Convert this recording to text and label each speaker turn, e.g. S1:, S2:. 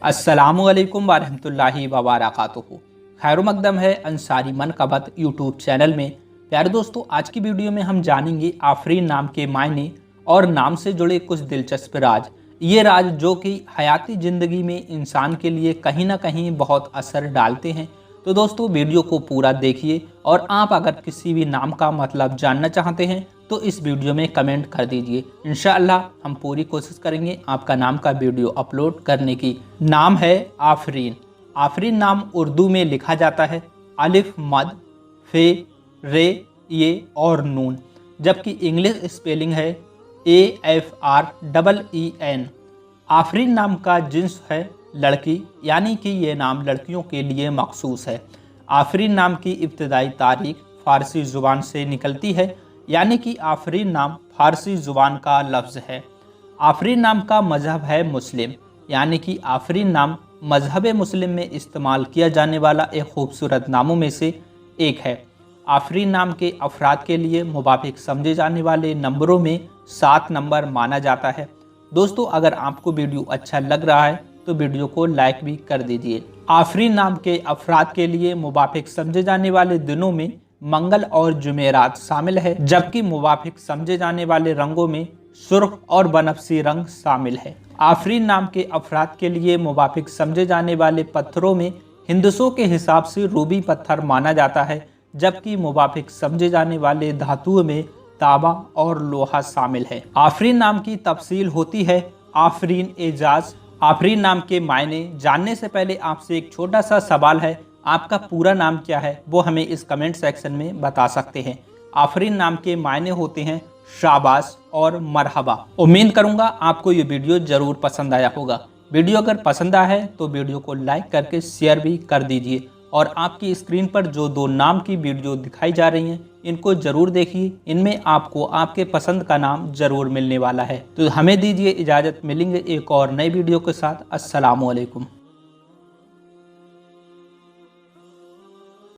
S1: अस्सलामुअलैकुम वरहमतुल्लाहि वबरकातुहू। खैर मकदम है अंसारी मनकबत यूट्यूब चैनल में। प्यारे दोस्तों, आज की वीडियो में हम जानेंगे आफरीन नाम के मायने और नाम से जुड़े कुछ दिलचस्प राज। ये राज जो कि हयाती ज़िंदगी में इंसान के लिए कहीं ना कहीं बहुत असर डालते हैं। तो दोस्तों, वीडियो को पूरा देखिए और आप अगर किसी भी नाम का मतलब जानना चाहते हैं तो इस वीडियो में कमेंट कर दीजिए। इंशाअल्लाह हम पूरी कोशिश करेंगे आपका नाम का वीडियो अपलोड करने की। नाम है आफरीन। आफरीन नाम उर्दू में लिखा जाता है अलिफ मद फे रे ये और नून, जबकि इंग्लिश स्पेलिंग है AFREEN। आफरीन नाम का जिन्स है लड़की, यानी कि ये नाम लड़कियों के लिए मखसूस है। आफरीन नाम की इब्तदाई तारीख फ़ारसी ज़ुबान से निकलती है, यानी कि आफरीन नाम फ़ारसी ज़ुबान का लफ्ज़ है। आफरीन नाम का मज़हब है मुस्लिम, यानी कि आफरीन नाम मज़हब मुस्लिम में इस्तेमाल किया जाने वाला एक खूबसूरत नामों में से एक है। आफरीन नाम के अफराद के लिए मुवाफिक समझे जाने वाले नंबरों में 7 नंबर माना जाता है। दोस्तों, अगर आपको वीडियो अच्छा लग रहा है तो वीडियो को लाइक भी कर दीजिए। आफरीन नाम के अफराद के लिए मुवाफिक समझे जाने वाले दिनों में मंगल और जुमेरात शामिल है, जबकि मुवाफिक समझे जाने वाले रंगों में सुर्ख और बनफसी रंग शामिल है। आफरीन नाम के अफराद के लिए मुवाफिक समझे जाने वाले पत्थरों में हिंदुओं के हिसाब से रूबी पत्थर माना जाता है, जबकि मुवाफिक समझे जाने वाले धातुओं में तांबा और लोहा शामिल है। आफरीन नाम की तफसील होती है आफरीन एजाज। आफरीन नाम के मायने जानने से पहले आपसे एक छोटा सा सवाल है, आपका पूरा नाम क्या है वो हमें इस कमेंट सेक्शन में बता सकते हैं। आफरीन नाम के मायने होते हैं शाबाश और मरहबा। उम्मीद करूंगा आपको ये वीडियो ज़रूर पसंद आया होगा। वीडियो अगर पसंद आया है तो वीडियो को लाइक करके शेयर भी कर दीजिए और आपकी स्क्रीन पर जो 2 नाम की वीडियो दिखाई जा रही हैं इनको ज़रूर देखिए। इनमें आपको आपके पसंद का नाम ज़रूर मिलने वाला है। तो हमें दीजिए इजाज़त, मिलेंगे एक और नई वीडियो के साथ। अस्सलामु अलैकुम।